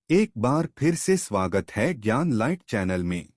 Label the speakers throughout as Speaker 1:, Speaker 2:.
Speaker 1: एक बार फिर से स्वागत है ज्ञान लाइट चैनल में।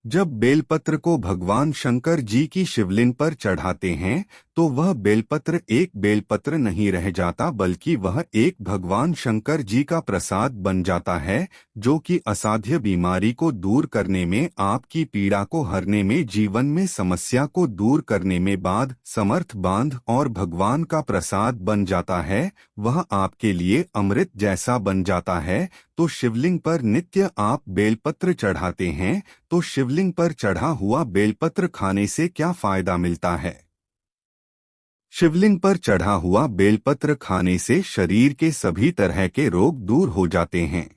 Speaker 1: जब बेलपत्र को भगवान शंकर जी की शिवलिंग पर चढ़ाते हैं तो वह बेलपत्र एक बेलपत्र नहीं रह जाता, बल्कि वह एक भगवान शंकर जी का प्रसाद बन जाता है, जो कि असाध्य बीमारी को दूर करने में, आपकी पीड़ा को हरने में, जीवन में समस्या को दूर करने में बाध समर्थ बांध और भगवान का प्रसाद बन जाता है। वह आपके लिए अमृत जैसा बन जाता है। तो शिवलिंग पर नित्य आप बेलपत्र चढ़ाते हैं, तो शिवलिंग पर चढ़ा हुआ बेलपत्र खाने से क्या फायदा मिलता है? शिवलिंग पर चढ़ा हुआ बेलपत्र खाने से शरीर के सभी तरह के रोग दूर हो जाते हैं।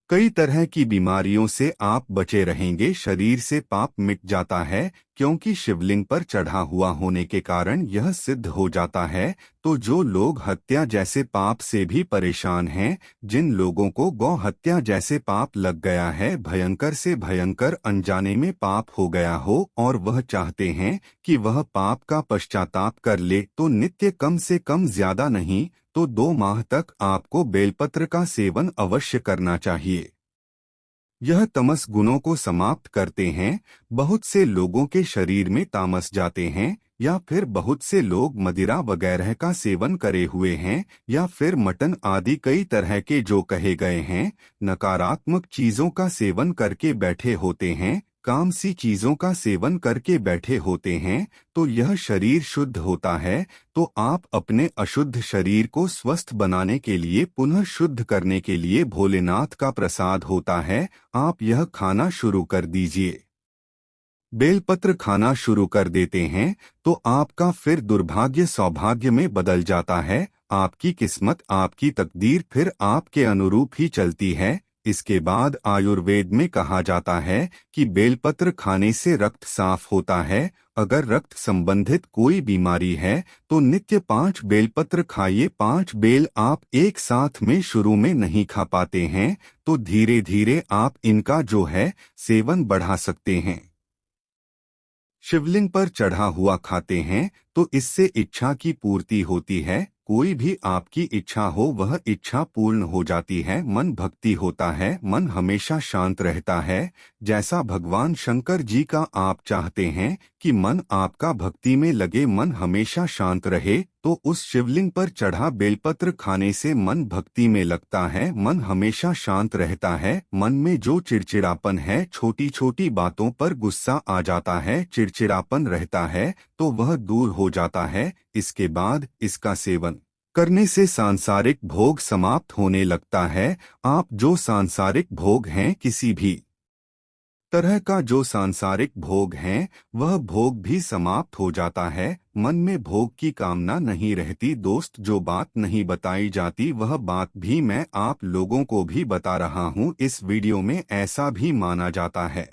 Speaker 1: कई तरह की बीमारियों से आप बचे रहेंगे, शरीर से पाप मिट जाता है, क्योंकि शिवलिंग पर चढ़ा हुआ होने के कारण यह सिद्ध हो जाता है। तो जो लोग हत्या जैसे पाप से भी परेशान हैं, जिन लोगों को गौ हत्या जैसे पाप लग गया है, भयंकर से भयंकर अनजाने में पाप हो गया हो, और वह चाहते हैं कि वह पाप का पश्चाताप कर ले, तो नित्य कम से कम ज्यादा नहीं तो 2 माह तक आपको बेलपत्र का सेवन अवश्य करना चाहिए। यह तमस गुणों को समाप्त करते हैं। बहुत से लोगों के शरीर में तामस जाते हैं, या फिर बहुत से लोग मदिरा वगैरह का सेवन करे हुए हैं, या फिर मटन आदि कई तरह के जो कहे गए हैं, नकारात्मक चीजों का सेवन करके बैठे होते हैं, काम सी चीजों का सेवन करके बैठे होते हैं, तो यह शरीर शुद्ध होता है। तो आप अपने अशुद्ध शरीर को स्वस्थ बनाने के लिए, पुनः शुद्ध करने के लिए भोलेनाथ का प्रसाद होता है। आप यह खाना शुरू कर दीजिए। बेलपत्र खाना शुरू कर देते हैं तो आपका फिर दुर्भाग्य सौभाग्य में बदल जाता है। आपकी किस्मत, आपकी तकदीर फिर आपके अनुरूप ही चलती है। इसके बाद आयुर्वेद में कहा जाता है कि बेलपत्र खाने से रक्त साफ होता है। अगर रक्त संबंधित कोई बीमारी है तो नित्य 5 बेलपत्र खाइए। 5 बेल आप एक साथ में शुरू में नहीं खा पाते हैं, तो धीरे धीरे आप इनका जो है सेवन बढ़ा सकते हैं। शिवलिंग पर चढ़ा हुआ खाते हैं तो इससे इच्छा की पूर्ति होती है। कोई भी आपकी इच्छा हो वह इच्छा पूर्ण हो जाती है। मन भक्ति होता है, मन हमेशा शांत रहता है। जैसा भगवान शंकर जी का आप चाहते हैं कि मन आपका भक्ति में लगे, मन हमेशा शांत रहे, तो उस शिवलिंग पर चढ़ा बेलपत्र खाने से मन भक्ति में लगता है, मन हमेशा शांत रहता है। मन में जो चिड़चिड़ापन है, छोटी छोटी बातों पर गुस्सा आ जाता है, चिड़चिड़ापन रहता है, तो वह दूर हो जाता है। इसके बाद इसका सेवन करने से सांसारिक भोग समाप्त होने लगता है। आप जो सांसारिक भोग हैं, किसी भी तरह का जो सांसारिक भोग हैं, वह भोग भी समाप्त हो जाता है। मन में भोग की कामना नहीं रहती। दोस्त, जो बात नहीं बताई जाती वह बात भी मैं आप लोगों को भी बता रहा हूँ। इस वीडियो में ऐसा भी माना जाता है